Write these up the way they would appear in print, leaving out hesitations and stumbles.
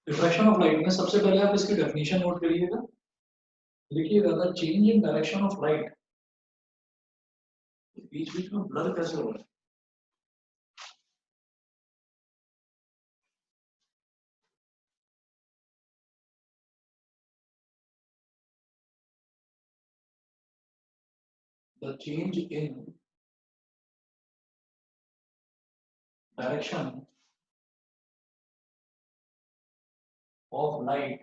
Refraction of light में सबसे पहले आप इसकी डेफिनेशन नोट करिएगा, लिखिएगा the change in direction of light. बीच बीच में ब्लर कैसे हो रहा है? The change in direction of light,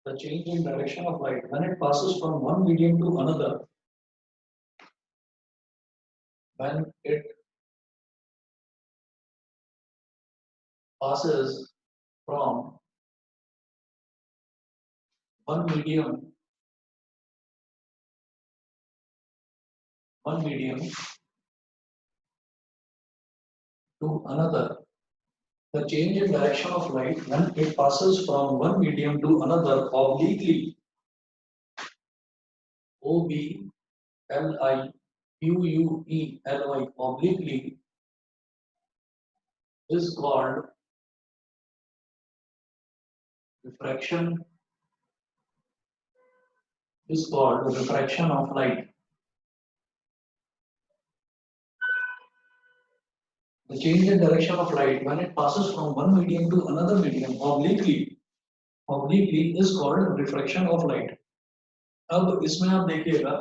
the change in direction of light when it passes from one medium to another, when it passes from one medium, one medium to another, the change in direction of light when it passes from one medium to another obliquely, obliquely, obliquely, is called refraction, is called refraction of light. The change in direction of light when it passes from one medium to another medium obliquely is called refraction of light. अब इसमें आप देखिएगा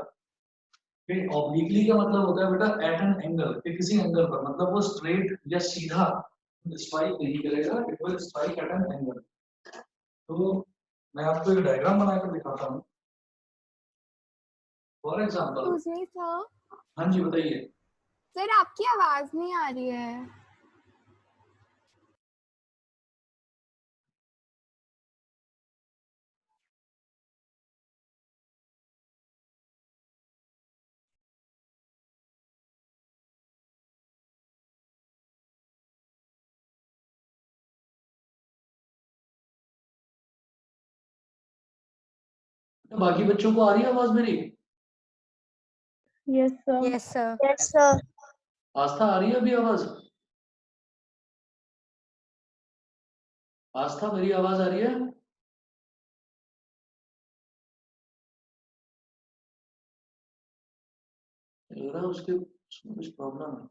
कि obliquely का मतलब होता है बेटा at an angle, कि किसी एंगल पर, मतलब वो स्ट्रेट या सीधा स्ट्राइक नहीं करेगा, it will strike at an angle. तो मैं आपको एक डायग्राम बनाकर दिखाता हूँ. फॉर एग्जाम्पल सर, हाँ जी बताइए सर आपकी आवाज नहीं आ रही है. बाकी बच्चों को आ रही है आवाज मेरी? Yes sir. Yes sir. Yes sir. Aastha आ रही है अभी आवाज? आस्था मेरी आवाज आ रही है? लग रहा है उसके कुछ प्रॉब्लम है.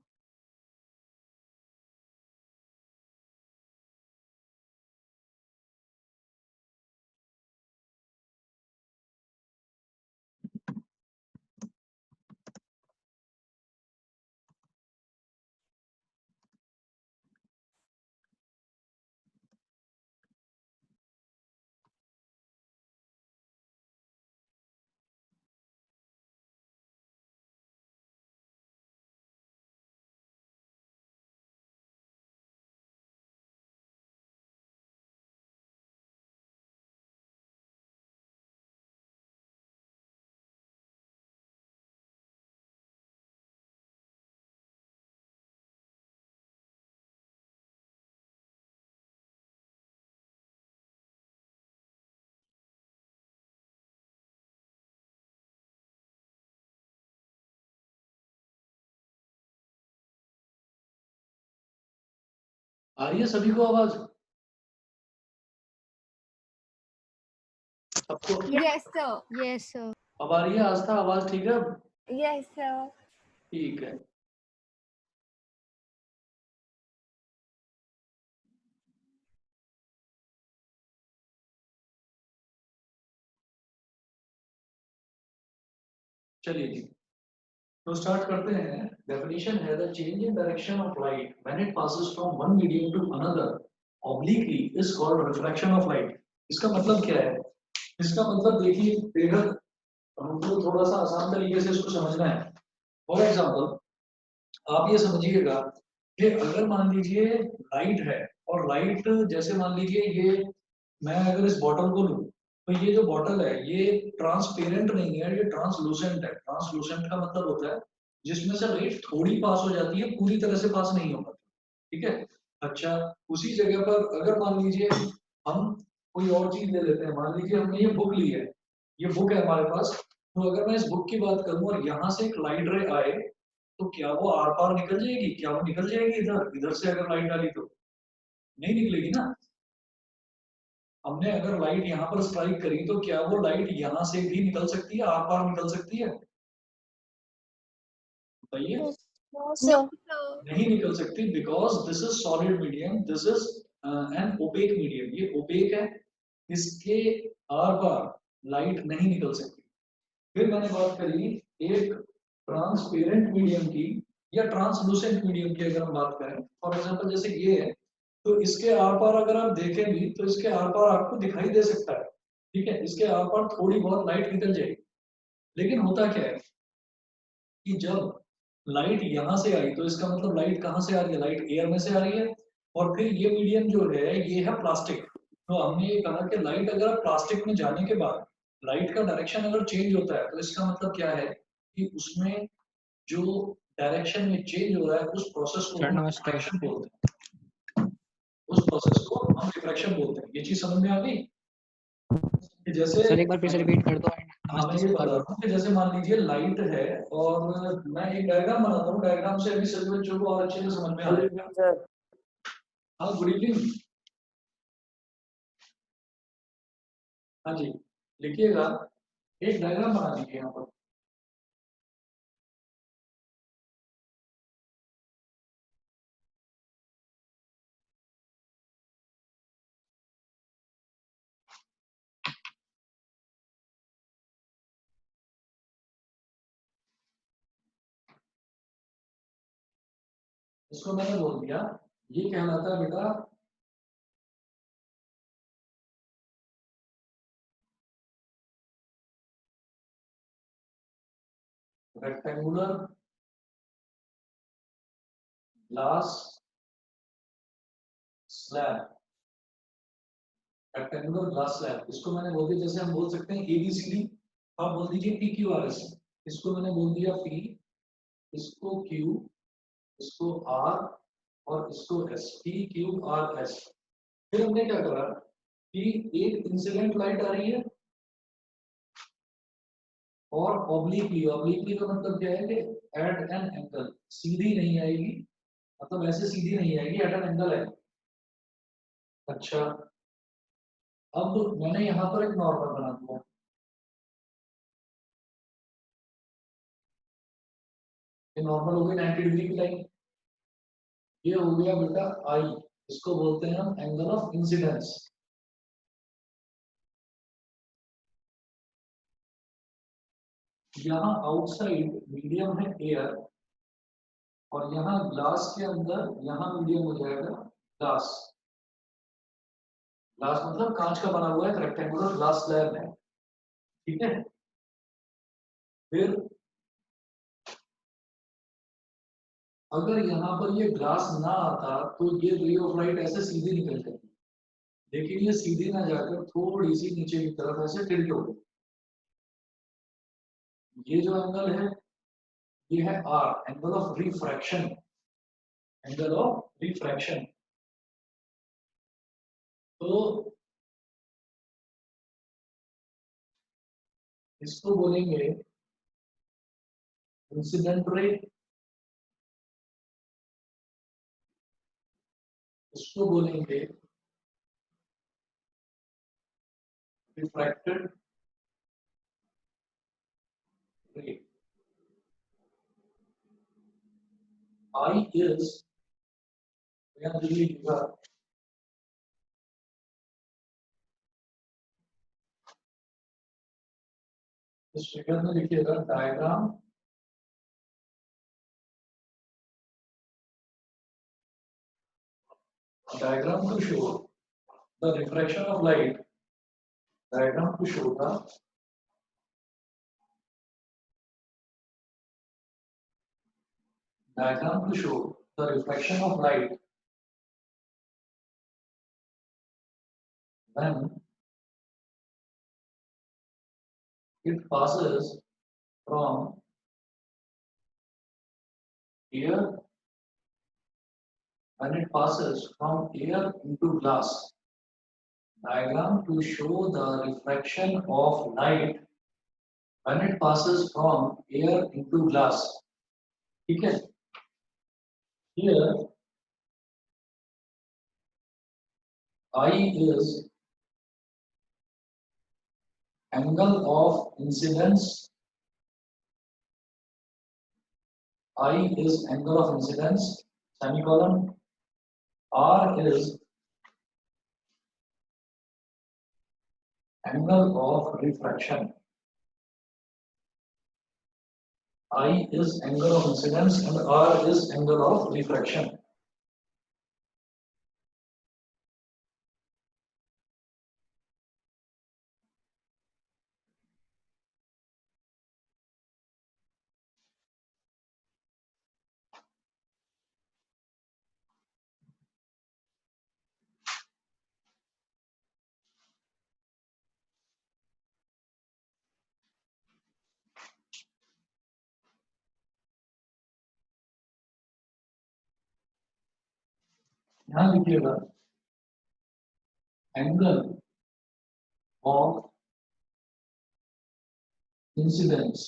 आ रही है सभी को आवाज? सबको? Yes sir. Yes sir. अब आ रही है आस्था आवाज? ठीक है अब? Yes sir. ठीक है. चलिए जी तो स्टार्ट करते हैं. डेफिनेशन है the change in direction of light when it passes from one medium to another obliquely is called reflection of light. इसका मतलब क्या है? इसका मतलब देखिए बेहद हमको थोड़ा सा आसान तरीके से इसको समझना है. फॉर एग्जांपल आप ये समझिएगा कि अगर मान लीजिए लाइट है और लाइट जैसे मान लीजिए ये मैं अगर इस बॉटल को लूं तो ये जो बॉटल है ये ट्रांसपेरेंट नहीं है, ये ट्रांसलूसेंट है. ट्रांसलूसेंट का मतलब होता है जिसमें से लाइट थोड़ी पास हो जाती है, पूरी तरह से पास नहीं हो पाती. ठीक है. अच्छा उसी जगह पर अगर मान लीजिए हम कोई और चीज ले लेते हैं, मान लीजिए हमने ये बुक ली है, ये बुक है हमारे पास, तो अगर मैं इस बुक की बात करूं और यहाँ से एक लाइट रे आए तो क्या वो आर पार निकल जाएगी? क्या वो निकल जाएगी इधर इधर से अगर लाइट डाली तो? नहीं निकलेगी ना। हमने अगर लाइट यहाँ पर स्ट्राइक करी तो क्या वो लाइट यहाँ से भी निकल सकती है, आर पार निकल सकती है? बताइए। No, No, sir. sir. नहीं निकल सकती, because this is solid medium, this is an opaque medium, ये ओपेक है, इसके आर पार लाइट नहीं निकल सकती। फिर मैंने बात करी एक ट्रांसपेरेंट मीडियम की या ट्रांसलूसेंट मीडियम की। अगर हम बात करें फॉर एग्जांपल जैसे ये है, तो इसके आर पार अगर आप देखें भी तो इसके आर पार आपको दिखाई दे सकता है, ठीक है, इसके आर पार थोड़ी बहुत लाइट निकल जाएगी। लेकिन होता क्या है कि जब लाइट यहाँ से आई तो इसका मतलब लाइट कहाँ से आ रही है, लाइट एयर में से आ रही है। और फिर ये मीडियम जो है ये है प्लास्टिक। तो हमने ये कहा कि लाइट अगर प्लास्टिक में जाने के बाद लाइट का डायरेक्शन अगर चेंज होता है तो इसका मतलब क्या है कि उसमें जो डायरेक्शन में चेंज हो रहा है उस प्रोसेस को हम रिफ्रैक्शन बोलते हैं। उस प्रोसेस को हम रिफ्रैक्शन बोलते हैं। ये चीज समझ में आ गई कि जैसे सर एक बार फिर से रिपीट कर दो। हाँ मैं ये बता रहा हूँ कि जैसे मान लीजिए लाइट है और मैं एक डायग्राम बनाता हूँ, डायग्राम से अभी सभी बच्चों को और अच्छे से समझ में आ जाएगा। हाँ गुड इवनिंग। हाँ जी, लिखिएगा, एक डायग्राम बना दीजिए यहाँ पर। इसको मैंने बोल दिया, ये कहलाता है बेटा rectangular glass slab. Rectangular glass slab, इसको मैंने बोल दिया, जैसे हम बोल सकते हैं ABCD, आप बोल दीजिए PQRS। इसको मैंने बोल दिया P, इसको Q, इसको R और इसको S, PQRS। फिर हमने क्या करा कि एक इंसिडेंट लाइट आ रही है और ऑब्लिकली, ऑब्लिकली का मतलब क्या है कि एट एन एंगल, सीधी नहीं आएगी, मतलब ऐसे सीधी नहीं आएगी, एट एन एंगल है। अच्छा, अब मैंने यहाँ पर एक नॉर्मल बना दिया, ये नॉर्मल हो गई 90 डिग्री की लाइन। ये हो गया बेटा आई, इसको बोलते हैं हम एंगल ऑफ इंसिडेंस। यहाँ आउटसाइड मीडियम है एयर और यहाँ ग्लास के अंदर यहाँ मीडियम हो जाएगा ग्लास। ग्लास मतलब कांच का बना हुआ है, रेक्टेंगुलर ग्लास स्लैब है, ठीक है। फिर अगर यहाँ पर ये ग्लास ना आता तो ये रे ऑफ लाइट ऐसे सीधी निकल जाती, लेकिन ये सीधी ना जाकर थोड़ी सी नीचे की तरफ ऐसे टिल्ट हो गई। ये जो एंगल है ये है R, angle of refraction, angle of refraction. तो इसको बोलेंगे इंसिडेंट रे, इसको बोलेंगे रिफ्रैक्टेड रे। आई इज, यहाँ दिल्ली लिखा, इस फिगर में लिखिएगा diagram to show the refraction of light, diagram to show the refraction of light when it passes from air, into glass. Diagram to show the refraction of light when it passes from air into glass. ठीक है, here I is angle of incidence. I is angle of incidence, semicolon. R is angle of refraction. I is angle of incidence and R is angle of refraction. यहाँ लिखिएगा angle of incidence.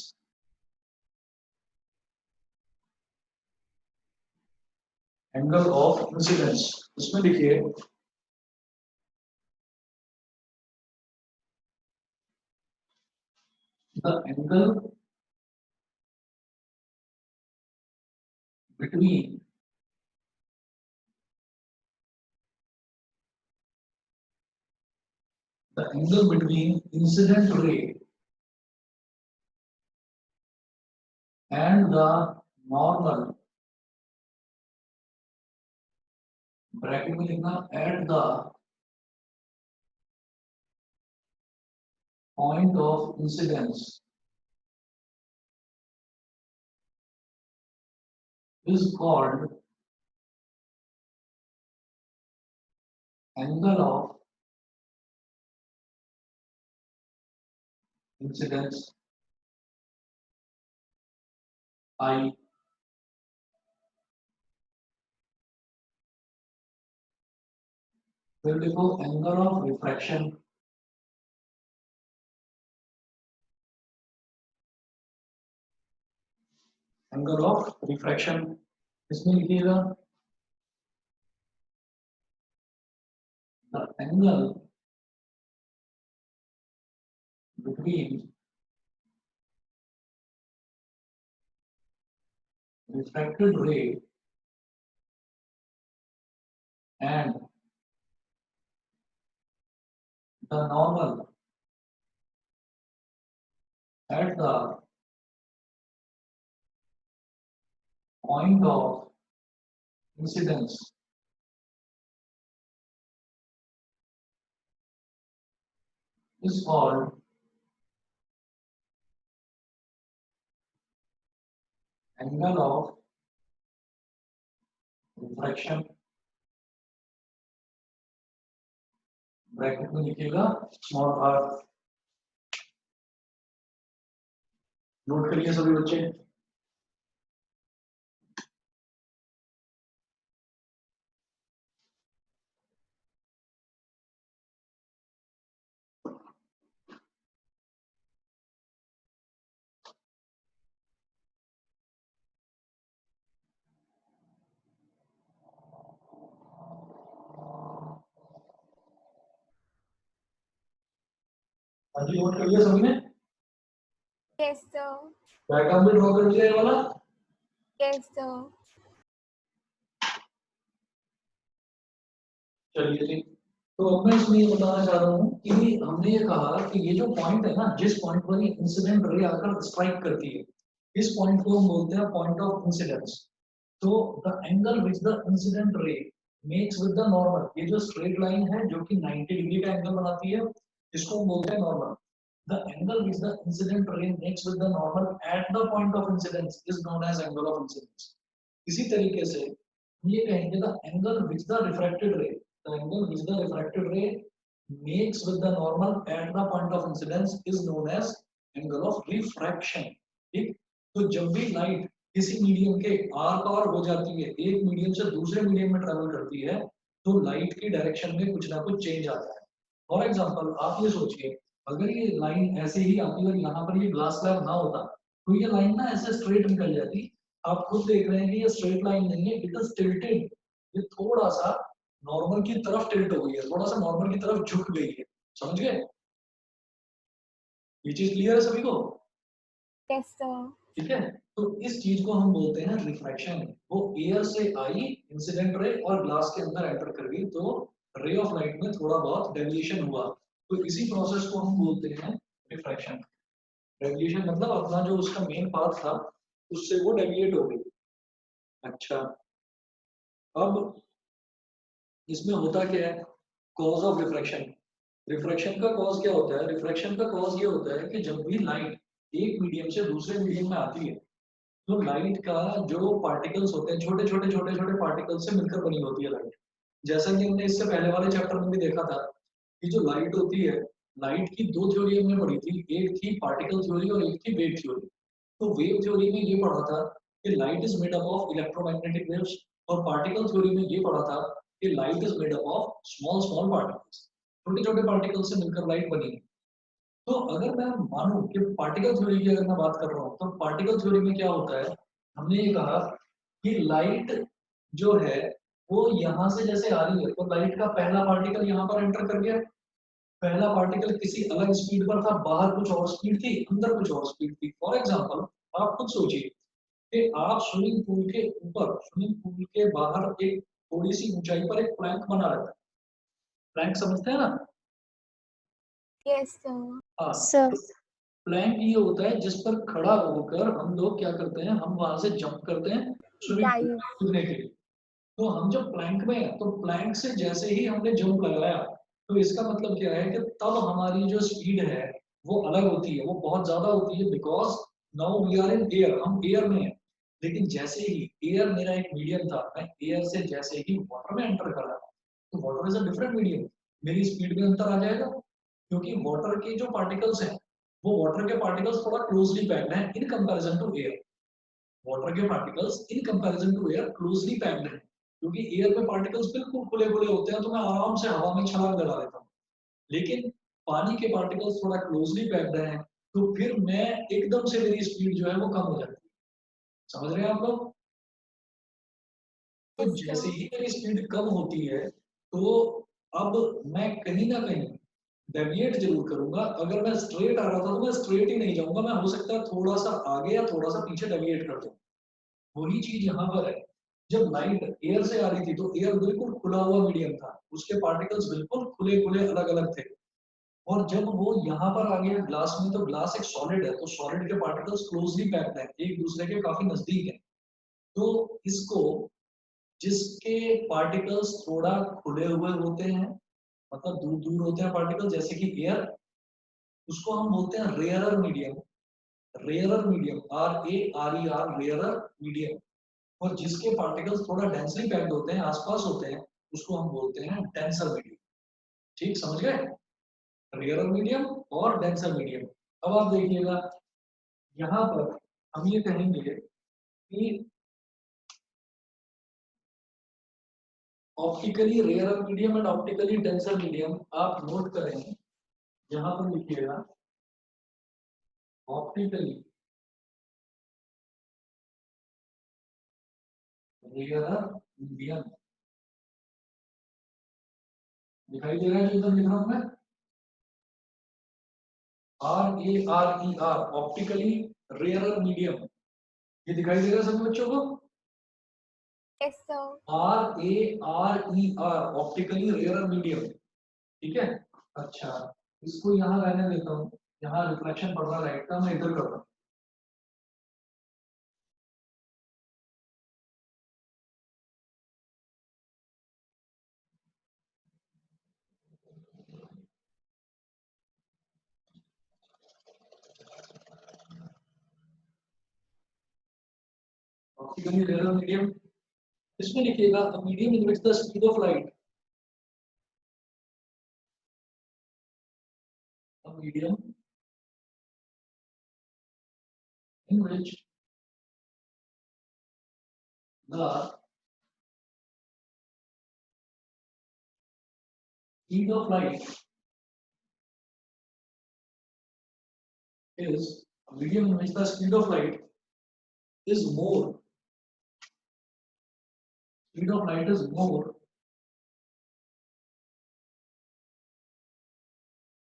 Angle of incidence. इसमें लिखिए the angle between incident ray and the normal, bracket में लिखना, at the point of incidence is called angle of incidence I. फिर देखो angle of refraction. Angle of refraction इसमें लिखिएगा the angle between refracted ray and the normal at the point of incidence is called angle of refraction. Bracket में लिखिएगा small r. Note करिए सभी बच्चे. अभी नोट करिए सभी ने. Yes, sir. डायग्राम भी ड्रॉ कर दिया ये वाला. Yes, sir. चलिए जी. तो अब मैं इसमें ये बताना चाह रहा हूँ कि हमने ये कहा कि ये जो पॉइंट है ना, जिस पॉइंट पर ये इंसिडेंट रे आकर स्ट्राइक करती है, इस पॉइंट को हम बोलते हैं पॉइंट ऑफ इंसिडेंस. तो the angle which the incident ray makes with the normal, ये जो स्ट्रेट लाइन है जो कि 90 डिग्री का एंगल बनाती है, इसको हम बोलते हैं normal. The angle which the incident ray makes with the normal at the point of incidence is known as angle of incidence. इसी तरीके से ये कहेंगे the angle which the refracted ray, the angle which the refracted ray makes with the normal at the point of incidence is known as angle of refraction. ठीक. तो जब भी light किसी मीडियम के आर पार हो जाती है, एक मीडियम से दूसरे मीडियम में ट्रेवल करती है, तो लाइट की डायरेक्शन में कुछ ना कुछ चेंज आता है. फॉर एग्जांपल आप ये सोचिए, अगर ये लाइन ऐसे ही आती और यहाँ पर ये ग्लास स्लैब ना होता, तो ये लाइन ना ऐसे स्ट्रेट निकल जाती. आप खुद देख रहे हैं कि ये स्ट्रेट लाइन नहीं है, इट इज टिल्टेड. ये थोड़ा सा नॉर्मल की तरफ टिल्ट हो गई है, थोड़ा सा नॉर्मल की तरफ झुक गई है, समझ गए? ये चीज क्लियर है सभी को? Yes, sir. ठीक है, तो इस चीज को हम बोलते हैं रिफ्रैक्शन। वो एयर से आई इंसिडेंट रे और ग्लास के अंदर एंटर कर गई, तो रे ऑफ लाइट में थोड़ा बहुत डेविएशन हुआ, तो इसी प्रोसेस को हम बोलते हैं रिफ्रैक्शन। डेविएशन मतलब अपना जो उसका मेन पाथ था उससे वो डेविएट हो गई। अच्छा, अब इसमें होता क्या है, कॉज ऑफ रिफ्रैक्शन। रिफ्रैक्शन का कॉज क्या होता है? रिफ्रैक्शन का कॉज ये होता है कि जब भी लाइट एक मीडियम से दूसरे मीडियम में आती है, तो लाइट का जो पार्टिकल्स होते हैं, छोटे छोटे पार्टिकल्स से मिलकर बनी होती है लाइट। जैसा कि हमने इससे पहले वाले चैप्टर में भी देखा था कि जो लाइट होती है, लाइट की दो थ्योरी हमने पढ़ी थी, एक थी पार्टिकल थ्योरी और एक थी वेव थ्योरी। तो वेव थ्योरी में ये पढ़ा था कि light is made up of electromagnetic waves, और पार्टिकल थ्योरी में ये पढ़ा था कि light is made up of small small particles, छोटे छोटे पार्टिकल्स से मिलकर लाइट बनी है। तो अगर मैं मानूं कि पार्टिकल थ्योरी की अगर मैं बात कर रहा हूँ, तो पार्टिकल थ्योरी में क्या होता है, हमने ये कहा कि लाइट जो है वो यहाँ से जैसे आ रही है, तो लाइट का पहला पार्टिकल यहाँ पर एंटर कर गया, पहला पार्टिकल किसी अलग स्पीड पर था, बाहर कुछ और स्पीड थी, अंदर कुछ और स्पीड थी। फॉर एग्जाम्पल, आप खुद सोचिए कि आप स्विमिंग पूल के ऊपर, स्विमिंग पूल के बाहर एक थोड़ी सी ऊंचाई पर एक प्लैंक बना रहता है। प्लैंक समझते हैं ना? Yes, sir. हाँ, सर। प्लैंक ये होता है जिस पर खड़ा होकर हम लोग क्या करते हैं, हम वहां से जंप करते हैं स्विमिंग पूल Dive. कूदने के लिए। तो हम जब प्लैंक में हैं, तो प्लैंक से जैसे ही हमने जंप लगाया, तो इसका मतलब क्या है कि तब हमारी जो स्पीड है वो अलग होती है, वो बहुत ज्यादा होती है, because now we are in air, हम एयर में हैं। लेकिन जैसे ही एयर मेरा एक मीडियम था, मैं एयर से जैसे ही वाटर में एंटर करा, तो water is a different medium, मेरी स्पीड में अंतर आ जाएगा, क्योंकि वाटर के जो पार्टिकल्स हैं, वो वाटर के पार्टिकल्स थोड़ा क्लोजली पैक्ड हैं in comparison to air. Water के particles in comparison to air closely packed हैं, क्योंकि एयर में पार्टिकल्स बिल्कुल खुले खुले होते हैं, तो मैं आराम से हवा में छलांग लगा देता हूँ। लेकिन पानी के पार्टिकल्स थोड़ा क्लोजली पैक्ड हैं, तो फिर मैं एकदम से मेरी स्पीड जो है वो कम हो जाती है। समझ रहे हैं आप लोग? तो Yes, जैसे sir. ही मेरी स्पीड कम होती है, तो अब मैं कहीं ना कहीं डेविएट जरूर करूंगा। अगर मैं स्ट्रेट आ रहा था तो मैं स्ट्रेट ही नहीं जाऊंगा, मैं हो सकता है थोड़ा सा आगे या थोड़ा सा पीछे डेविएट कर दूं। वही चीज यहाँ पर है, जब लाइट एयर से आ रही थी तो एयर बिल्कुल खुला हुआ मीडियम था, उसके पार्टिकल्स बिल्कुल खुले खुले अलग अलग थे। और जब वो यहाँ पर आ गया ग्लास में, तो ग्लास एक सॉलिड है, तो सॉलिड के पार्टिकल्स क्लोजली पैक्ड हैं, एक दूसरे के काफी नजदीक है। तो इसको, जिसके पार्टिकल्स थोड़ा खुले हुए होते हैं, मतलब दूर दूर होते हैं पार्टिकल, जैसे कि एयर, उसको हम बोलते हैं rarer medium. Rarer medium, RARER, rarer medium. और जिसके पार्टिकल्स थोड़ा डेंसली पैक्ड होते हैं, आसपास होते हैं, उसको हम बोलते हैं डेंसर मीडियम। ठीक, समझ गए? रेयरर मीडियम और डेंसर मीडियम। अब आप देखिएगा, यहाँ पर हम ये कहेंगे कि optically rarer medium and optically denser medium, आप नोट करें, यहाँ पर लिखिएगा ऑप्टिकली रेयरर मीडियम। दिखाई दे रहा है जो इधर लिख रहा हूं मैं, RARER, ऑप्टिकली रेयरर मीडियम। ये दिखाई दे रहा है सभी बच्चों को? Yes, sir. RARER, optically rarer medium. ठीक है, अच्छा, इसको यहाँ रहने देता हूँ, यहाँ रिफ्लेक्शन पड़ रहा है लाइट का, मैं इधर करता हूँ। ऑप्टिकली रेयरर मीडियम, इसमें लिखिएगा medium in which the speed of light, medium in which the speed of light is a medium in which the speed of light is more, speed of light is more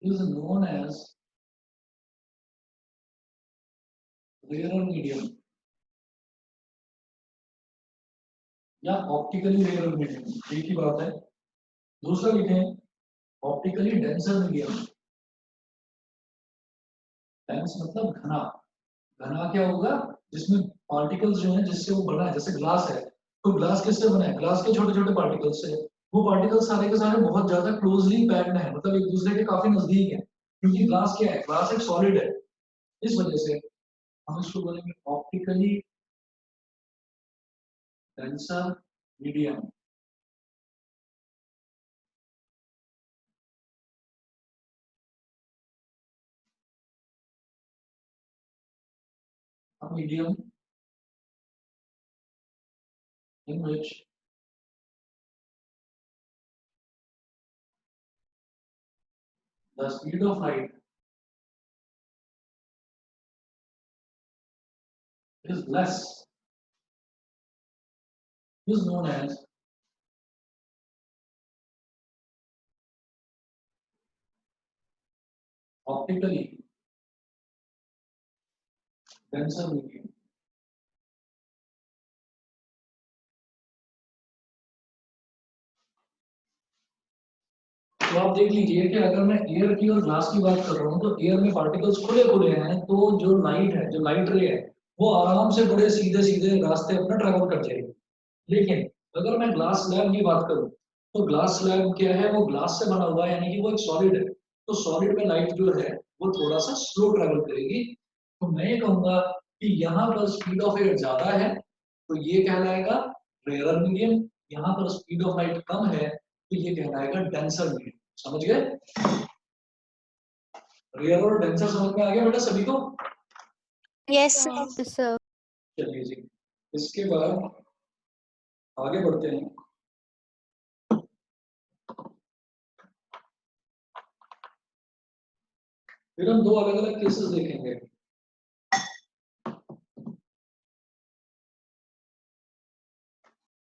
is known as rarer medium या optically rare medium, एक ही बात है। दूसरा लिखें optically denser medium. Dense मतलब घना। घना क्या होगा? जिसमें पार्टिकल्स जो है जिससे वो बना है, जैसे ग्लास है तो ग्लास किससे बना है? ग्लास के छोटे छोटे पार्टिकल्स से। वो पार्टिकल्स सारे के सारे बहुत ज्यादा क्लोजली पैक्ड है, मतलब एक दूसरे के काफी नजदीक है, क्योंकि ग्लास क्या है? ग्लास एक सॉलिड है। इस वजह से हम इसको बोलेंगे optically denser medium. A medium in which the speed of light is less is known as optically denser medium। तो आप देख लीजिए कि अगर मैं एयर की और ग्लास की बात कर रहा हूँ तो एयर में पार्टिकल्स खुले खुले हैं, तो जो लाइट है, जो लाइट रे है, वो आराम से बड़े सीधे सीधे रास्ते अपना ट्रैवल कर जाएगी। लेकिन अगर मैं ग्लास स्लैब की बात करूँ तो ग्लास स्लैब क्या है? वो ग्लास से बना हुआ है, यानी कि वो एक सॉलिड है। तो सॉलिड में लाइट जो है वो थोड़ा सा स्लो ट्रैवल करेगी। तो मैं ये कहूंगा कि यहाँ पर स्पीड ऑफ एयर ज्यादा है, तो ये कहलाएगा रेयर मीडियम। यहाँ पर स्पीड ऑफ लाइट कम है, तो ये कहलाएगा डेंसर मीडियम। समझ गए? रियल और डेंसर समझ में आ गया बेटा सभी को? Yes, sir. Yes, sir. चलिए जी, इसके बाद आगे बढ़ते हैं। फिर हम दो अलग अलग केसेस देखेंगे।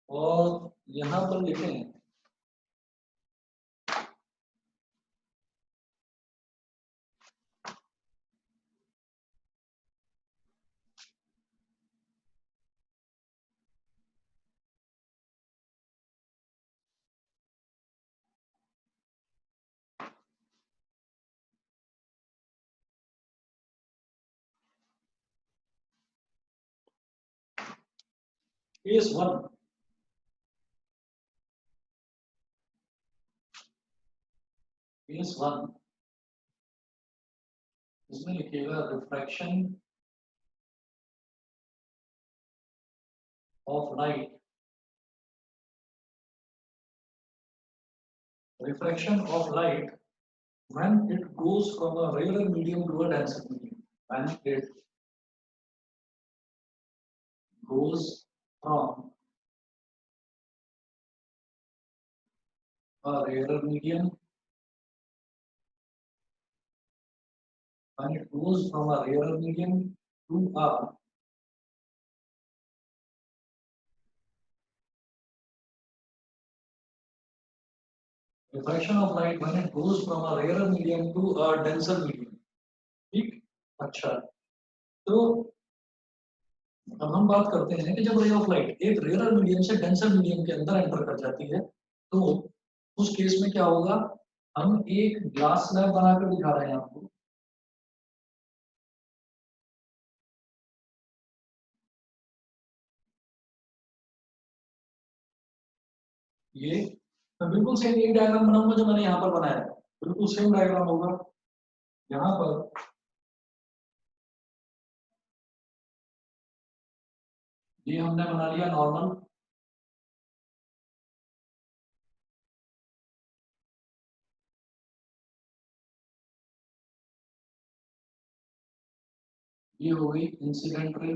और यहाँ पर लिखें केस वन। केस वन इसमें लिखिएगा refraction of light. Refraction of light when it goes from a rarer medium to a denser medium। when it goes from a rarer medium when it goes from a rarer medium to a refraction of light when it goes from a rarer medium to a denser medium। ठीक। अच्छा, तो अब हम बात करते हैं कि जब रे ऑफ लाइट एक रेयर मीडियम से डेंसर मीडियम के अंदर एंटर कर जाती है तो उस केस में क्या होगा? हम एक ग्लास स्लैब बनाकर दिखा रहे हैं आपको। ये मैं बिल्कुल सेम एक डायग्राम बनाऊंगा जो मैंने यहाँ पर बनाया है, बिल्कुल सेम डायग्राम होगा। यहाँ पर ये हमने बना लिया नॉर्मल। ये हो गई इंसिडेंट रे।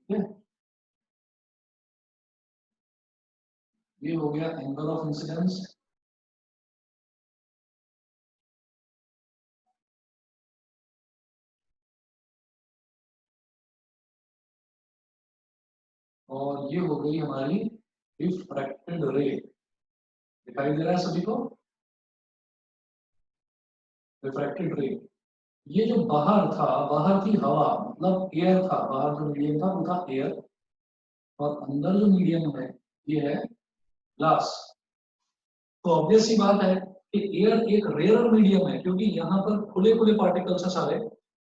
ठीक है, ये हो गया एंगल ऑफ इंसिडेंस। और ये हो गई हमारी रिफ्रैक्टेड रे दिखाई दे रहा है सभी को? रिफ्रैक्टेड रे, ये जो बाहर था, बाहर की हवा मतलब एयर था, बाहर जो मीडियम था वो था एयर, और अंदर जो मीडियम है ये है ग्लास। तो ऑब्वियस सी बात है कि एयर एक रेयर मीडियम है, क्योंकि यहाँ पर खुले खुले पार्टिकल्स हैं सारे,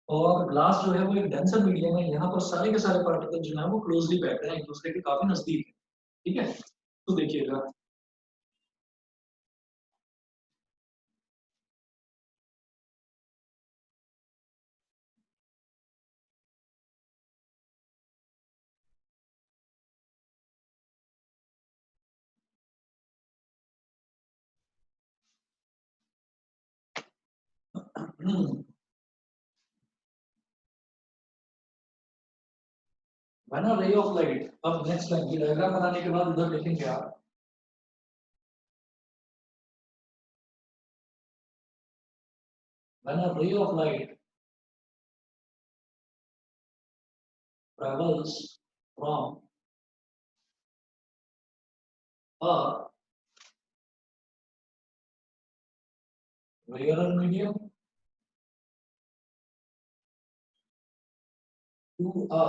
और ग्लास जो है वो एक डेंसर मीडियम है, यहाँ पर सारे के सारे पार्टिकल जो है वो क्लोजली पैक्ड हैं, एक दूसरे के काफी नजदीक है। ठीक है, तो देखिएगा, when a ray of light, अब नेक्स्ट लाइन, ये डायग्राम बनाने के बाद इधर लिखेंगे आप, when a ray of light travels from a rarer medium to a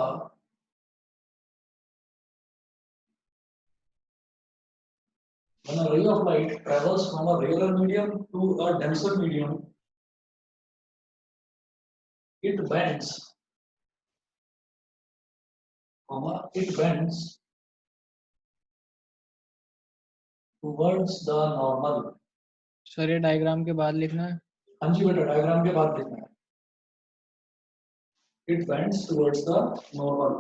when a ray of light travels from a rarer medium to a denser medium, it bends, it bends towards the normal. Sir ये diagram के बाद लिखना है। हाँ जी बेटा, diagram के बाद लिखना है, it bends towards the normal.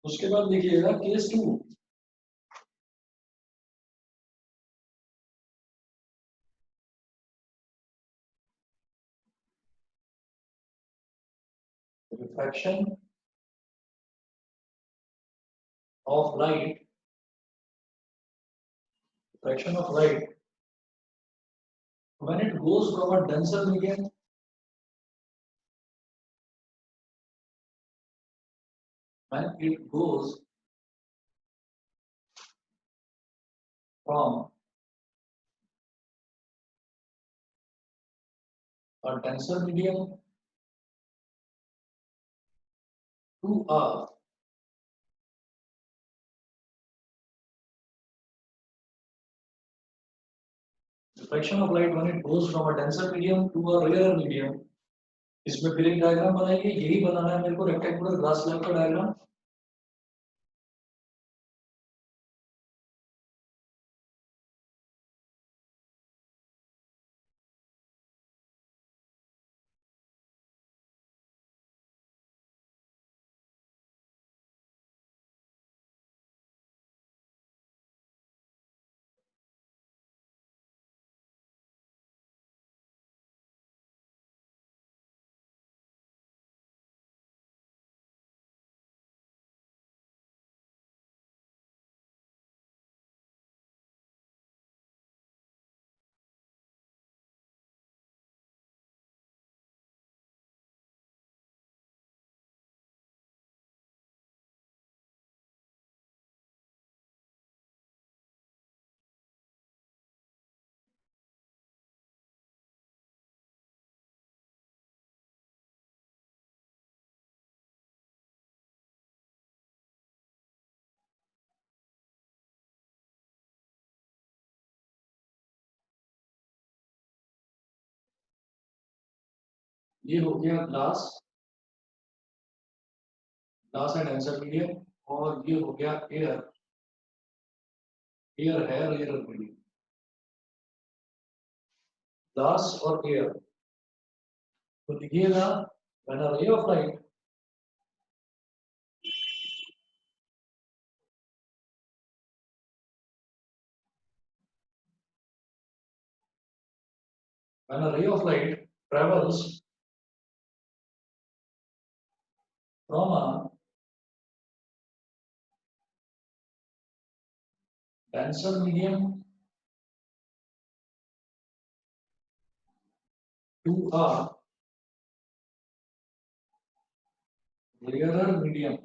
उसके बाद लिखिएगा case 2, refraction of light, refraction of light when it goes from a denser medium, when it goes from a denser medium to a reflection of light when it goes from a denser medium to a rarer medium. इसमें फिर एक diagram बनाएंगे, यही बनाना है मेरे को, rectangular glass slab का diagram. ये हो गया ग्लास, ग्लास है डेंसर मीडियम, और ये हो गया एयर, एयर है रेयर मीडियम, ग्लास और एयर। तो लिखिएगा when a ray of light when a ray of light travels from a denser medium to a rarer medium,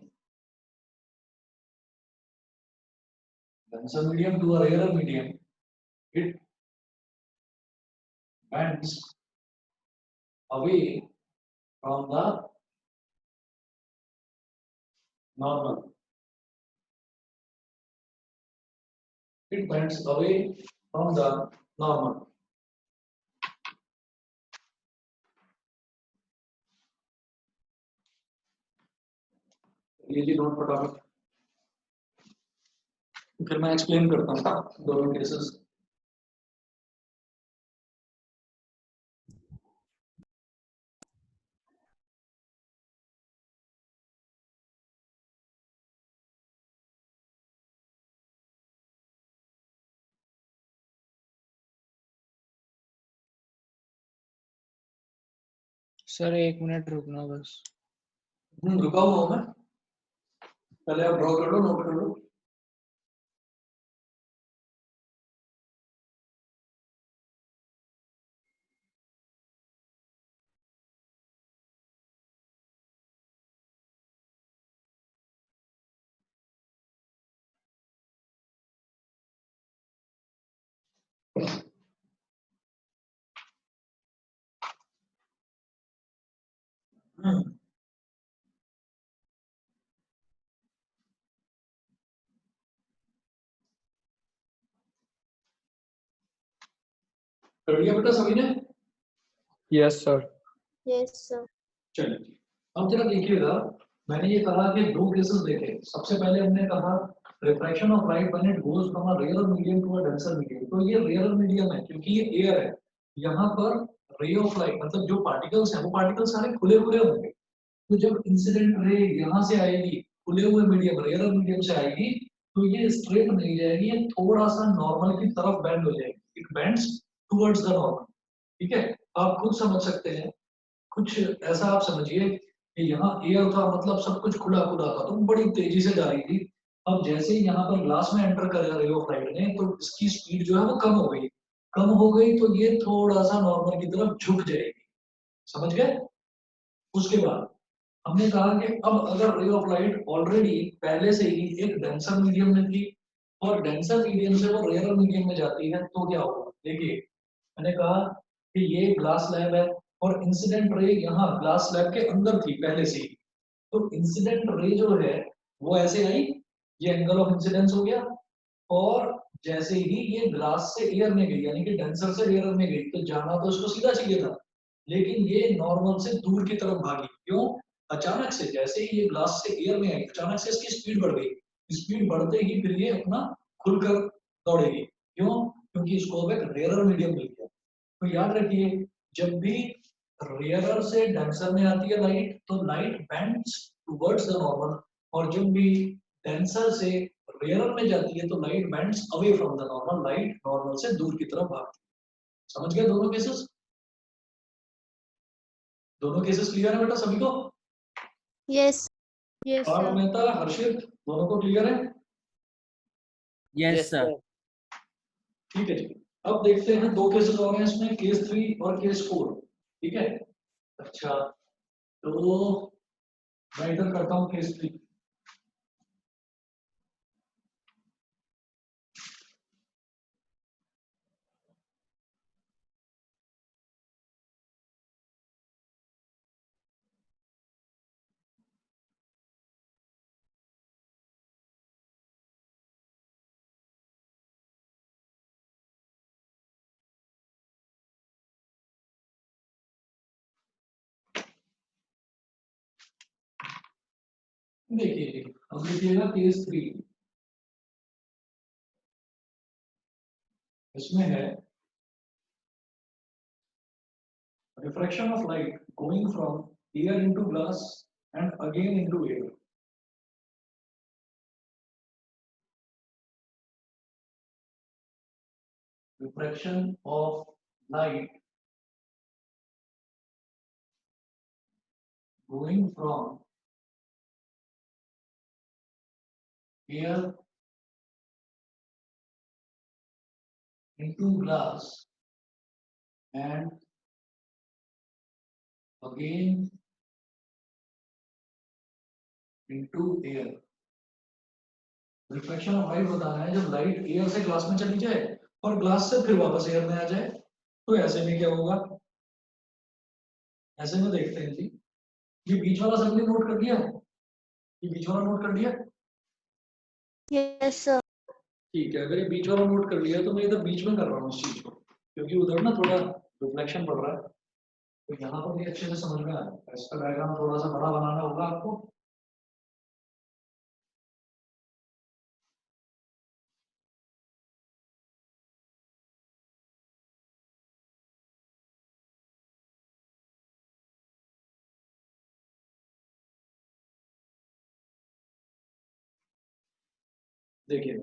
denser medium to a rarer medium, it bends away from the normal. It bends away from the normal. ये जी note फटाफट, फिर मैं explain करता हूँ दोनों cases. Sir 1 minute रुकना बस। रुका हुआ हूँ मैं, पहले आप ड्रॉ कर लो, नोट कर लो। कर लिया बेटा सभी ने? Yes sir. Yes, sir. चलिए अब जरा देखिएगा, मैंने ये कहा कि दो केसेस देखे। सबसे पहले हमने कहा refraction of light when it goes from a rare medium to a denser medium. तो ये रेयर मीडियम है क्योंकि ये एयर है। यहाँ पर रे ऑफ लाइट मतलब जो पार्टिकल्स हैं वो पार्टिकल्स सारे खुले खुले होंगे। तो जब इंसिडेंट रे यहाँ से आएगी खुले हुए मीडियम रेयर मीडियम से आएगी तो ये स्ट्रेट नहीं जाएगी, ये थोड़ा सा नॉर्मल की तरफ बेंड हो जाएगी। It bends towards the normal. ठीक है, आप खुद समझ सकते हैं। कुछ ऐसा आप समझिए कि यहाँ एयर था मतलब सब कुछ खुला खुला था तो बड़ी तेजी से जा रही थी। अब जैसे ही यहाँ पर ग्लास में एंटर कर रे ऑफ लाइट ने तो इसकी स्पीड जो है वो कम हो गई। कम हो गई तो ये थोड़ा सा नॉर्मल की तरफ झुक जाएगी। समझ गए? उसके बाद हमने कहा कि अब अगर रे ऑफ लाइट ऑलरेडी पहले से ही एक डेंसर मीडियम में थी और डेंसर मीडियम से वो रेयर मीडियम में जाती है तो क्या होगा? देखिए मैंने कहा कि ये ग्लास स्लैब है और इंसिडेंट रे यहाँ ग्लास स्लैब के अंदर थी पहले से ही। तो इंसिडेंट रे जो है वो ऐसे आई, ये एंगल ऑफ इंसिडेंस हो गया। और जैसे ही ये ग्लास से एयर में गई यानी कि डेंसर से एयर में गई तो जाना तो उसको सीधा चाहिए था, लेकिन ये नॉर्मल से दूर की तरफ भागी। क्यों? अचानक से जैसे ही ये ग्लास से एयर में आई अचानक से इसकी स्पीड बढ़ गई। स्पीड बढ़ते ही फिर ये अपना खुलकर दौड़ेगी। क्यों? क्योंकि इसको अब एक रेयर मीडियम मिल गया। तो याद रखिए जब भी रेयरर से डेंसर में आती है लाइट तो light bends towards the normal, और जब भी डेंसर से रेयरर में जाती है तो light bends away from the normal, light normal से दूर की तरफ भागती है। समझ गए दोनों केसेस? दोनों केसेस क्लियर है बेटा सभी को? Yes. Yes, Partha sir. Mehta, हर्षित, दोनों को क्लियर है? Yes sir. ठीक है जी। अब देखते हैं दो केसेस और हैं इसमें, केस 3 और केस 4। ठीक है, अच्छा तो मैं इधर करता हूँ केस 3। देखिए अब देखिएगा केस 3, इसमें है refraction of light going from air into glass and again into air. Refraction of light going from air into glass and again into air। Reflection of light बताना है जब लाइट एयर से glass में चली जाए और ग्लास से फिर वापस एयर में आ जाए, तो ऐसे में क्या होगा। ऐसे में देखते हैं जी, ये बीच वाला सबने नोट कर लिया, ये बीच वाला नोट कर लिया। Yes, sir. ठीक है, अगर ये बीच वाला नोट कर लिया तो मैं इधर बीच में कर रहा हूँ इस चीज को, क्योंकि उधर ना थोड़ा रिफ्लेक्शन पड़ रहा है, तो यहाँ पर भी अच्छे से समझ में आ रहा है। इसका डायग्राम थोड़ा सा बड़ा बनाना होगा आपको। देखिए,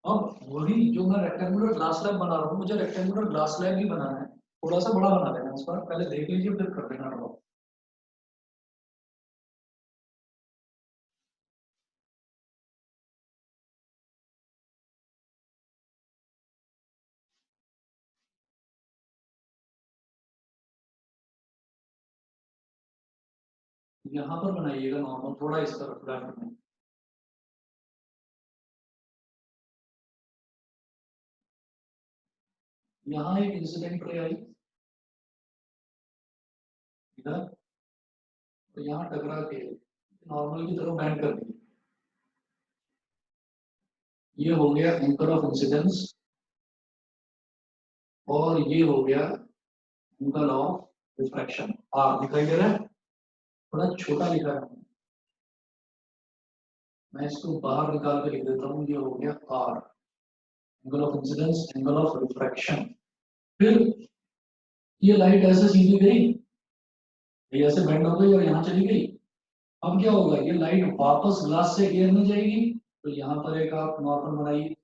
अब वही जो मैं रेक्टेंगुलर ग्लास स्लैब बना रहा हूँ, मुझे रेक्टेंगुलर ग्लास स्लैब ही बनाना है। थोड़ा सा बड़ा बना देना, इस बार पहले देख लीजिए फिर कर देना। यहाँ पर बनाइएगा नॉर्मल, थोड़ा इस तरफ लेफ्ट में। यहाँ एक इंसिडेंट रे आई इधर, तो यहाँ टकरा के नॉर्मल की तरफ बैंड कर दी। ये हो गया एंकर ऑफ इंसिडेंस, और ये हो गया एंगल ऑफ रिफ्रैक्शन। आर दिखाई दे रहा है, थोड़ा छोटा लिखा है, मैं इसको बाहर निकाल के लिख देता हूँ। ये हो गया R, angle of incidence, angle of refraction. फिर ये लाइट ऐसे सीधी गई, ये ऐसे बैंड हो गई और यहाँ चली गई। अब क्या होगा, ये लाइट वापस ग्लास से एयर में जाएगी, तो यहाँ पर एक आप नॉर्मल बनाइए।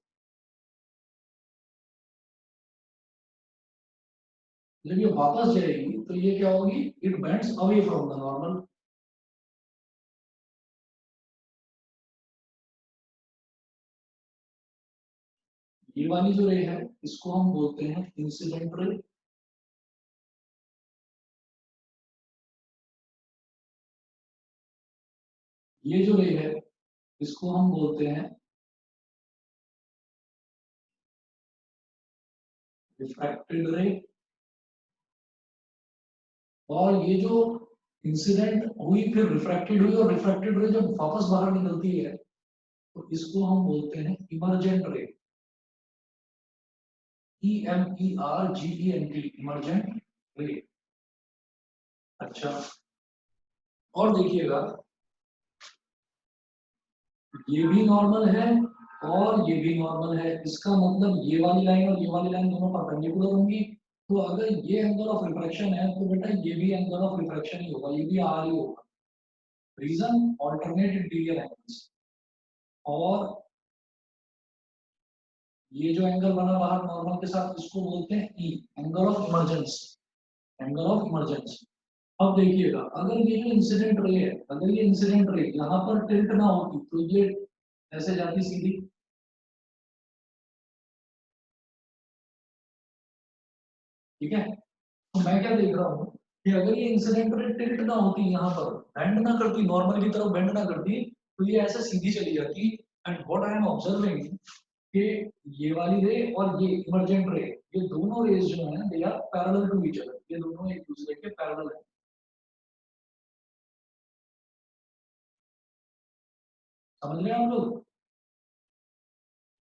जब ये वापस जाएगी तो ये क्या होगी, it bends away from the normal. ये वाली जो रे है इसको हम बोलते हैं इंसिडेंट रे। ये जो रे है इसको हम बोलते हैं रिफ्रैक्टेड रे। और ये जो इंसिडेंट हुई फिर रिफ्रैक्टेड हुई, और रिफ्रैक्टेड रे जब वापस बाहर निकलती है तो इसको हम बोलते हैं इमर्जेंट रे। EMERGENT, इमर्जेंट रे। अच्छा, और देखिएगा ये भी नॉर्मल है और ये भी नॉर्मल है, इसका मतलब ये वाली लाइन और ये वाली लाइन दोनों परपेंडिकुलर होंगी। तो अगर ये एंगल ऑफ रिफ्रैक्शन है तो बेटा ये भी एंगल ऑफ रिफ्रैक्शन ही होगा, ये भी आर ही होगा। Reason alternate interior angles. और ये जो एंगल बना बाहर नॉर्मल के साथ इसको बोलते हैं E, angle of emergence, angle of emergence. अब देखिएगा, अगर ये जो इंसिडेंट रे है, अगर ये इंसिडेंट रे यहाँ पर टिल्ट ना होती तो ये ऐसे जाती सीधी। ठीक है, तो मैं क्या देख रहा हूँ कि अगर ये इंसिडेंट रे टिल्ट ना होती, यहाँ पर बेंड ना करती, नॉर्मल की तरफ बेंड ना करती, तो ये ऐसे सीधी चली जाती। And what I am observing कि ये वाली रे और ये इमर्जेंट रे, ये दोनों रेज जो हैं they are parallel to each other, ये दोनों एक दूसरे के पैरेलल हैं। समझ रहे हैं आप लोग,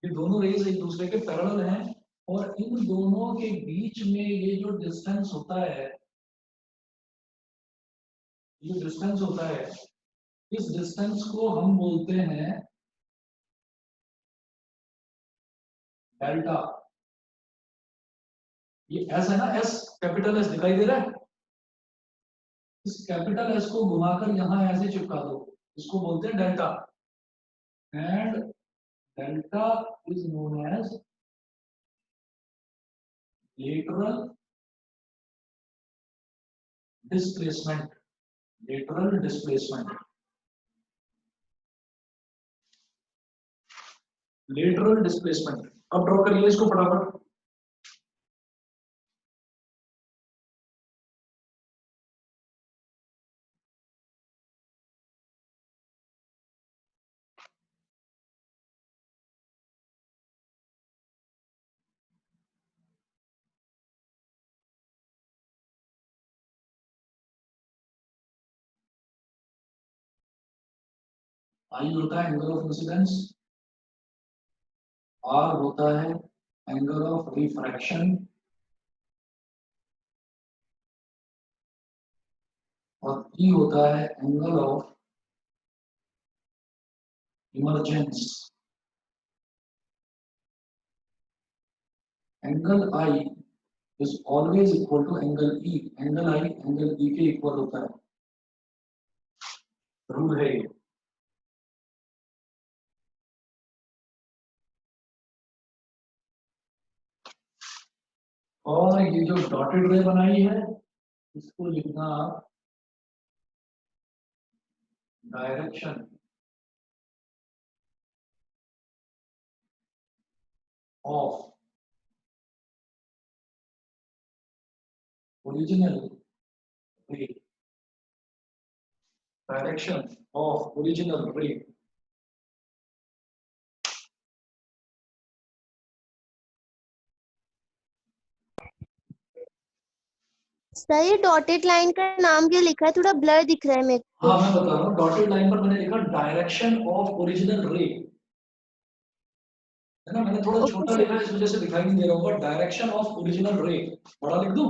ये दोनों रेज एक दूसरे के पैरेलल हैं, और इन दोनों के बीच में ये जो डिस्टेंस होता है, ये डिस्टेंस होता है, इस डिस्टेंस को हम बोलते हैं डेल्टा। ये एस है ना, एस, कैपिटल एस दिखाई दे रहा है। इस कैपिटल एस को घुमाकर यहाँ ऐसे चिपका दो, इसको बोलते हैं delta. And delta is known as lateral displacement, lateral displacement, lateral displacement. अब ड्रॉ करिए इसको फटाफट। आई होता है एंगल ऑफ इंसिडेंस, आर होता है एंगल ऑफ रिफ्रैक्शन, और ई होता है angle of emergence. Angle I is always equal to angle E, angle I angle E के इक्वल होता है, रूल है ये। और ये जो डॉटेड रे बनाई है इसको लिखना डायरेक्शन ऑफ ओरिजिनल रे, डायरेक्शन ऑफ ओरिजिनल रे। सर ये डॉटेड लाइन का नाम क्या लिखा है, थोड़ा ब्लर दिख रहा है मेरे को। हाँ मैं बता रहा हूँ, डॉटेड लाइन पर मैंने लिखा डायरेक्शन ऑफ ओरिजिनल रे, है ना। मैंने थोड़ा ओके छोटा सर। लिखा है इस वजह से दिखाई नहीं दे रहा होगा। डायरेक्शन ऑफ ओरिजिनल रे बड़ा लिख दूं?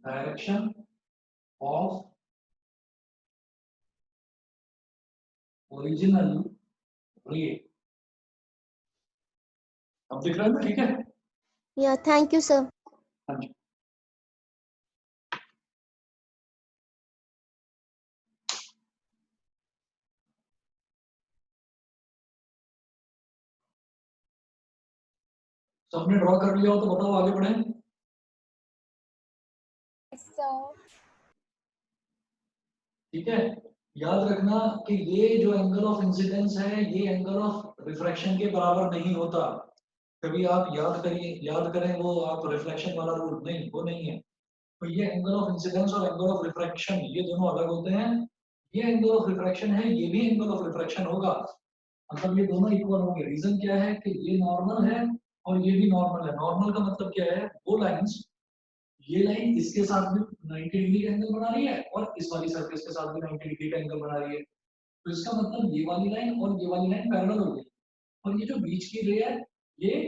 डायरेक्शन ऑफ ओरिजिनल रे। अब दिख रहा है ना, ठीक है। या थैंक यू सर। हाँ जी। सबने ड्रॉ कर लिया हो तो बताओ, आगे बढ़े। ठीक है, याद रखना कि ये जो एंगल ऑफ इंसिडेंस है ये एंगल ऑफ रिफ्रैक्शन के बराबर नहीं होता। कभी आप याद करिए, याद करें वो आप रिफ्लेक्शन वाला रूल, नहीं वो नहीं है। तो ये एंगल ऑफ इंसिडेंस और एंगल ऑफ रिफ्रैक्शन ये दोनों अलग होते हैं। ये एंगल ऑफ रिफ्रैक्शन है, ये भी एंगल ऑफ रिफ्रैक्शन होगा, मतलब ये दोनों इक्वल होंगे। रीजन क्या है कि ये नॉर्मल है और ये भी नॉर्मल है। नॉर्मल का मतलब क्या है, वो लाइंस, ये लाइन इसके साथ भी 90 डिग्री का एंगल बना रही है और इस वाली सरफेस के साथ भी 90 डिग्री का एंगल बना रही है। तो इसका मतलब ये वाली लाइन और ये वाली लाइन पैरेलल हो गई, और ये जो बीच की रे है ये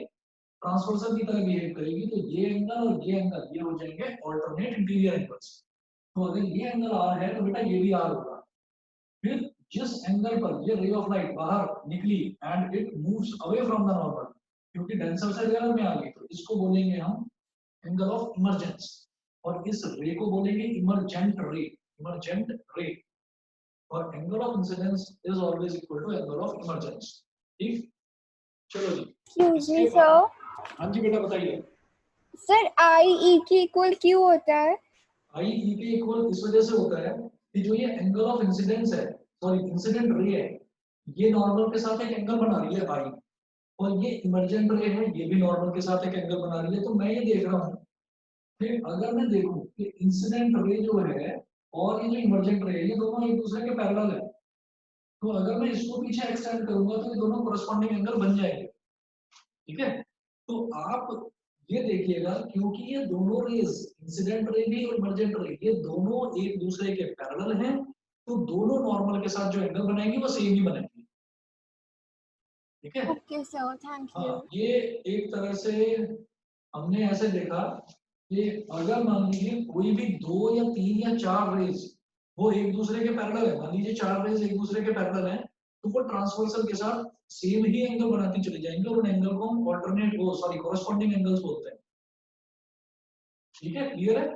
ट्रांसवर्सल की तरह बिहेव करेगी। तो ये एंगल और ये एंगल ये हो जाएंगे ऑल्टरनेट इंटीरियर एंगल्स। तो अगर ये एंगल आर है तो बेटा ये भी आर होगा। फिर जिस एंगल पर ये रे ऑफ लाइट बाहर निकली and it moves away from the normal, क्योंकि डेंसर से रेयर में आ गई, तो इसको बोलेंगे हम एंगल ऑफ इमरजेंस, और इस रे को बोलेंगे इमरजेंट रे, इमरजेंट रे। और angle of incidence is always equal to angle of emergence. ठीक, चलो जी। एक्सक्यूज मी इसके सर। बाद हाँ जी बेटा बताइए। सर आई ई की इक्वल क्यू होता है? आई ई के इक्वल इस वजह से होता है कि जो ये एंगल ऑफ इंसिडेंस है, सॉरी इंसिडेंट रे है, ये नॉर्मल के साथ एक एंगल बना रही है आई, और ये इमरजेंट रे है ये भी नॉर्मल के साथ एक एंगल बना रही है। तो मैं ये देख रहा हूँ कि अगर मैं देखूं कि इंसिडेंट रे जो है और ये जो इमरजेंट रे है ये दोनों एक दूसरे के पैरेलल है, तो अगर मैं इसको पीछे एक्सटेंड करूंगा तो ये दोनों कोरस्पॉन्डिंग एंगल बन जाएंगे। ठीक है, तो आप ये देखिएगा क्योंकि ये दोनों रेज, इंसिडेंट रे भी और इमरजेंट रे, ये दोनों एक दूसरे के पैरेलल हैं, तो दोनों नॉर्मल के साथ जो एंगल बनाएंगे वो सेम ही बनेंगे। ठीक है, ओके सर, थैंक यू। हाँ ये एक तरह से हमने ऐसे देखा कि अगर मान लीजिए कोई भी दो या तीन या चार रेज वो एक दूसरे के पैरेलल है, मान लीजिए चार रेज एक दूसरे के पैरेलल हैं, तो वो ट्रांसवर्सल के साथ सेम ही एंगल बनाती चली जाएंगे, और उन एंगल को हम ऑल्टरनेट वो सॉरी कोरस्पॉन्डिंग एंगल्स बोलते हैं। ठीक है, क्लियर है।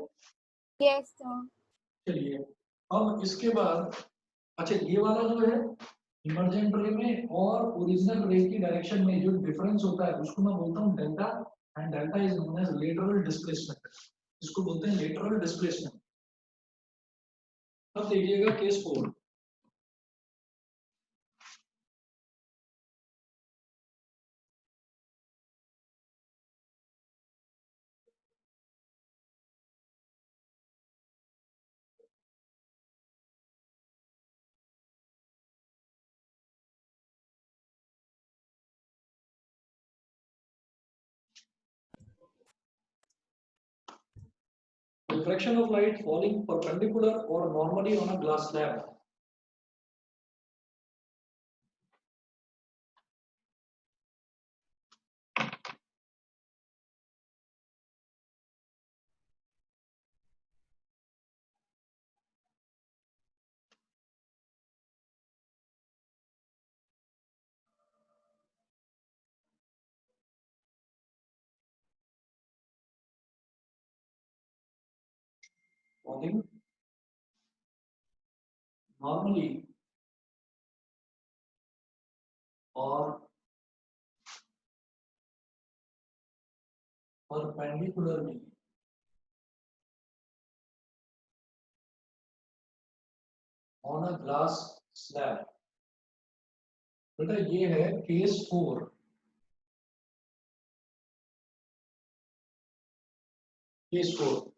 Yes sir. चलिए अब इसके बाद, अच्छा ये वाला जो है इमरजेंट रे में और ओरिजिनल रे की डायरेक्शन में जो डिफरेंस होता है उसको मैं बोलता हूँ delta, and delta is known as lateral displacement. इसको बोलते हैं लेटरल डिस्प्लेसमेंट। अब देखिएगा case 4। refraction of light falling perpendicular or normally on a glass slab. Falling normally or perpendicularly on a glass slab. बेटा ये है case 4. Case 4.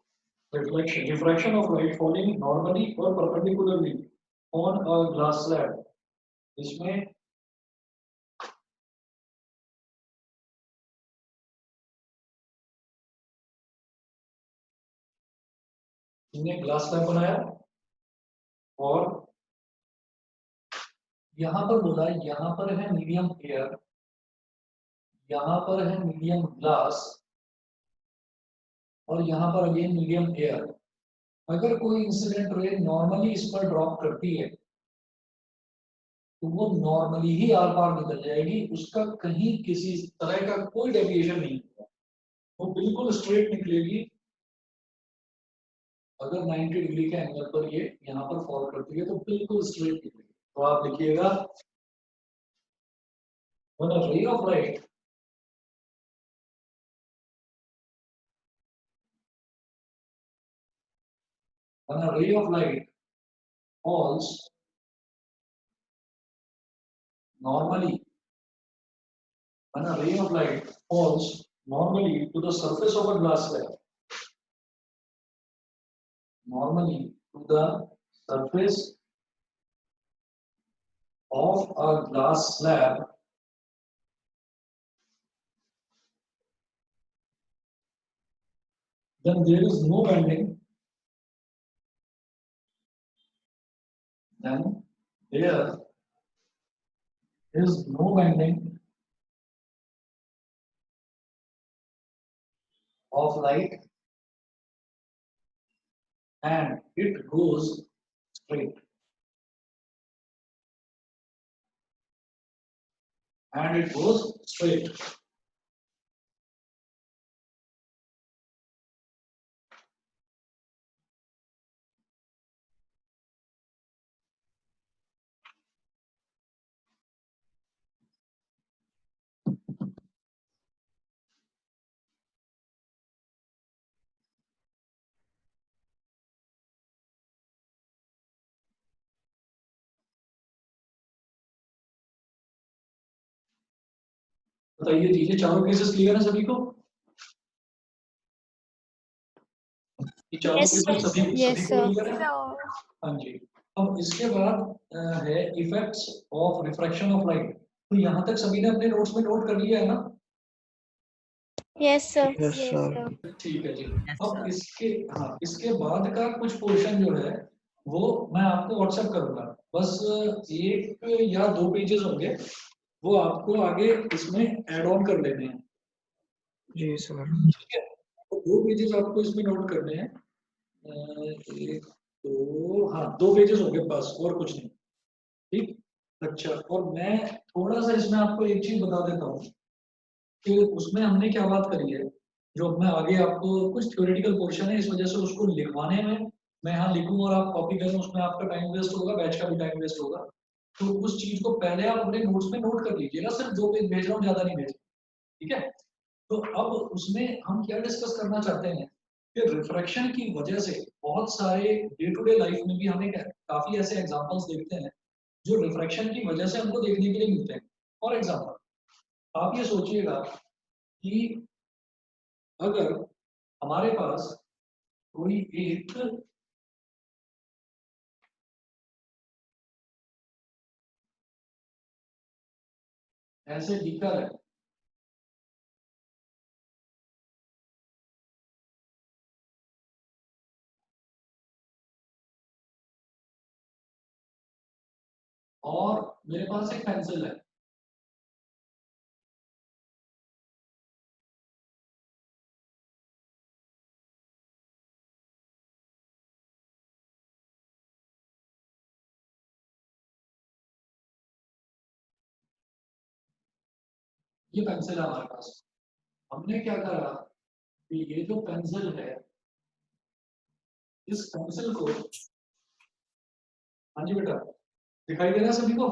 Refraction of light falling normally or perpendicularly on a glass slab. इसमें हमने glass slab बनाया और यहां पर बोला यहां पर है मीडियम एयर, यहां पर है मीडियम ग्लास और यहां पर अगेन मीडियम एयर. अगर कोई इंसिडेंट रे नॉर्मली इस पर ड्रॉप करती है तो वो नॉर्मली ही आर पार निकल जाएगी, उसका कहीं किसी तरह का कोई डेविएशन नहीं होगा, वो बिल्कुल स्ट्रेट निकलेगी. अगर 90 डिग्री के एंगल पर ये यहाँ पर फॉल करती है तो बिल्कुल स्ट्रेट निकलेगी. तो आप लिखिएगा when a ray of light falls normally when a ray of light falls normally to the surface of a glass slab, normally to the surface of a glass slab, then there is no bending, then there is no bending of light and it goes straight. And it goes straight. बताइए जी, ये चारों cases clear है सभी को? ये चारों Yes, cases sir. सभी Yes, सभी को sir. क्लियर है? हाँ जी. अब इसके बाद है effects of refraction of light. तो यहाँ तक सभी ने अपने नोट्स में नोट कर लिया है ना? Yes, sir. Yes, sir. ठीक है जी. अब इसके बाद का कुछ पोर्शन जो है वो मैं आपको व्हाट्सएप करूंगा. बस 1 या 2 पेजेस होंगे, वो आपको आगे इसमें ऐड ऑन कर लेने हैं. जी सर. ठीक है, तो 2 पेजेस आपको इसमें नोट करने हैं. 1 2 हाँ 2 पेजेस होंगे बस, और कुछ नहीं. ठीक. अच्छा, और मैं थोड़ा सा इसमें आपको एक चीज बता देता हूँ कि उसमें हमने क्या बात करी है. जो मैं आगे आपको कुछ थ्योरेटिकल पोर्शन है, इस वजह से उसको लिखवाने में मैं यहाँ लिखूँ और आप कॉपी करें, उसमें आपका टाइम वेस्ट होगा, बैच का भी टाइम वेस्ट होगा. तो उस चीज को पहले आप अपने नोट्स में नोट कर लीजिएगा. सिर्फ 2 पेज भेज रहा हूँ, ज्यादा नहीं भेज रहा. ठीक है. तो अब उसमें हम क्या डिस्कस करना चाहते हैं कि रिफ्रैक्शन की वजह से बहुत सारे डे टू डे लाइफ में भी हमें काफी ऐसे एग्जांपल्स देखते हैं जो रिफ्रैक्शन की वजह से हमको देखने के लिए मिलते हैं. फॉर एग्जांपल आप ये सोचिएगा कि अगर हमारे पास कोई एक ऐसे बीकर है, और मेरे पास एक पेंसिल है, ये पेंसिल है हमारे पास। हमने क्या करा कि ये जो पेंसिल है, इस पेंसिल को, हाँ जी बेटा, दिखाई दे रहा है सभी को?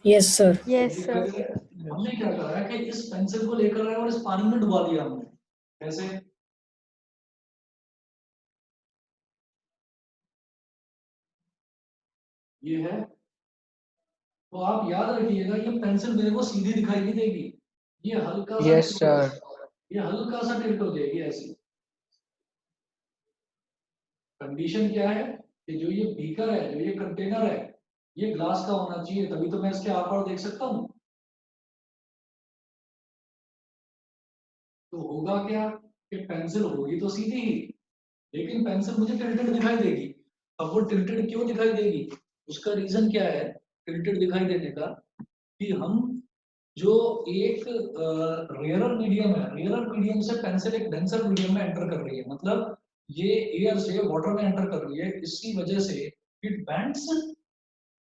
Yes sir. यस दिखाई सर। दे रहा है? हमने क्या करा है कि इस पेंसिल को लेकर आए और इस पानी में डुबा दिया हमने। कैसे? ये है, तो आप याद रखिएगा ये पेंसिल मेरे को सीधी दिखाई नहीं देगी, ये हल्का सा यस सर। ये हल्का सा टिल्ट हो जाएगी ऐसी। कंडीशन क्या है कि जो ये बीकर है, जो ये कंटेनर है, ये ग्लास का होना चाहिए, तभी तो मैं इसके आर पार देख सकता हूँ। तो होगा क्या कि पेंसिल होगी तो सीधी ही, लेकिन पेंसिल मुझे टिल्टेड दिखाई देगी। अब वो टिल्टेड क्यों दिखाई देगी, उसका रीजन क्या है टिल्टेड दिखाई देने का, कि हम जो एक रेयरर मीडियम है, रेयरर मीडियम से पेंसिल एक डेंसर मीडियम में एंटर कर रही है, मतलब ये एयर से वाटर में एंटर कर रही है, इसी वजह से it bends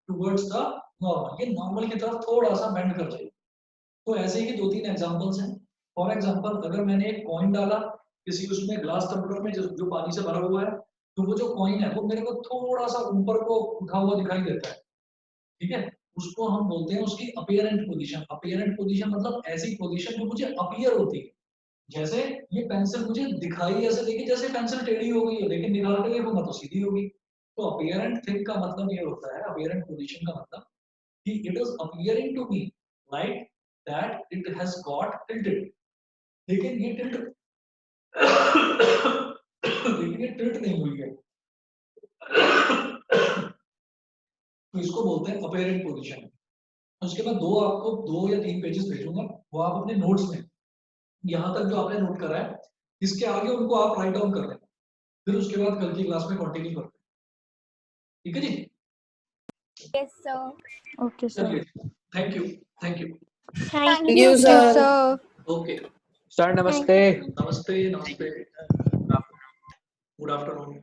towards the normal, ये नॉर्मल की तरफ थोड़ा सा बेंड कर रही है। तो ऐसे ही दो तीन एग्जांपल्स हैं। फॉर एग्जांपल, अगर मैंने एक कॉइन डाला किसी उसमें ग्लास टम्बलर में जो पानी से भरा हुआ है, तो वो जो कॉइन है वो मेरे को थोड़ा सा ऊपर को उठा हुआ दिखाई देता है, ठीक है, उसको हम बोलते हैं उसकी अपीयरेंट पोजीशन। अपीयरेंट पोजीशन मतलब ऐसी पोजीशन जो मुझे अपीयर होती है, जैसे ये पेंसिल मुझे दिखाई ऐसे देगी जैसे पेंसिल टेढ़ी हो गई है, लेकिन निकाल के देखूंगा तो सीधी होगी। तो अपीयरेंट थिंग का मतलब ये होता है, अपीयरेंट पोजीशन का मतलब कि it is appearing to me like that it has got tilted, लेकिन ये टिल्ट लेकिन ये टिल्ट नहीं हुई है। तो इसको बोलते हैं अपीयरेंट पोजीशन। उसके बाद आपको 2 या 3 पेजेस भेजूंगा, वो आप अपने नोट्स में यहाँ तक जो आपने नोट करा है इसके आगे उनको आप राइट डाउन कर लें, फिर उसके बाद कल की क्लास में कंटिन्यू करते हैं, ठीक है जी? Yes, sir. Okay sir. चलिए, thank you, thank you. Thank you, you sir. Sir. Okay, sir नमस्ते। नमस्ते, नमस्ते, गुड आफ्टरनून।